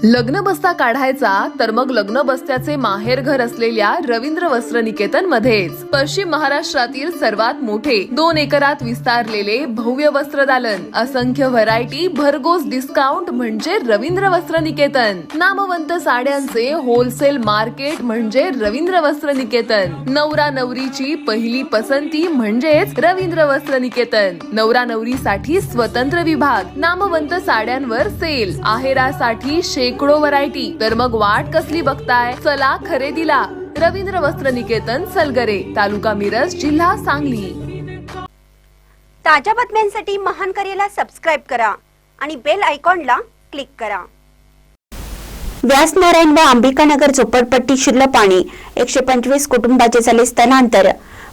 लग्न बस्ता काढायचा तर मग लग्न बस्त्याचे माहेर घर असलेल्या रवींद्र वस्त्र निकेतन मध्येच पश्चिम महाराष्ट्रातील सर्वात मोठे 2 एकरात विस्तारलेले भव्य वस्त्रदालन, असंख्य व्हरायटी, भरघोस डिस्काउंट म्हणजे रवींद्र वस्त्र निकेतन। नामवंत साड्यांचे होलसेल मार्केट म्हणजे रवींद्र वस्त्र निकेतन। नवरा नवरीची पहिली पसंती म्हणजेच रवींद्र वस्त्र निकेतन। नवरा नवरीसाठी स्वतंत्र विभाग, नामवंत साड्यांवर सेल, आहेरासाठी शेकडो व्हरायटी। तर मग वाट कसली बघताय, चला खरेदीला। रवींद्र वस्त्र निकेतन, सलगरे, तालुका मिरज, जिल्हा सांगली। ताज्या बातम्यांसाठी महान करेला सबस्क्राइब करा आणि बेल आयकॉनला क्लिक करा। व्यासनारायण व अंबिकानगर झोपडपट्टी शिरलं पाणी, 125 कुटुंबाचे झाले स्थलांतर।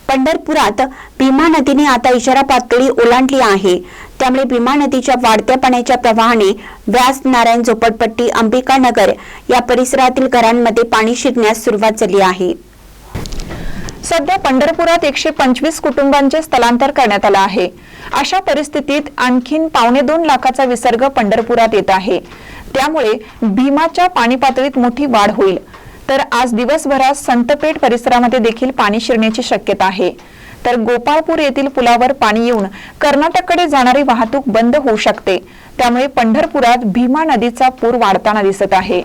पंढरपुरात भीमा नदीने आता इशारा पातळी ओलांडली आहे, त्यामुळे भीमा नदीच्या वाढत्या पाण्याच्या प्रवाहाने व्यासनारायण झोपडपट्टी, अंबिकानगर या परिसरातील घरांमध्ये पाणी शिरण्यास सुरुवात झाली आहे। सध्या पंढरपुरात 125 कुटुंबांचे स्थलांतर करण्यात आले आहे। अशा परिस्थितीत आणखीन 2.25 लाखाचा विसर्ग पंढरपुरात येत आहे, त्यामुळे भीमाच्या पाणी पातळीत मोठी वाढ होईल। तर आज दिवसभरात संतपेठ परिसरामध्ये देखील पाणी शिरण्याची शक्यता आहे। तर गोपाळपूर येथील पुलावर पाणी येऊन कर्नाटककडे जाणारी वाहतूक बंद होऊ शकते, त्यामुळे पंढरपुरात भीमा नदीचा पूर वाढताना दिसत आहे।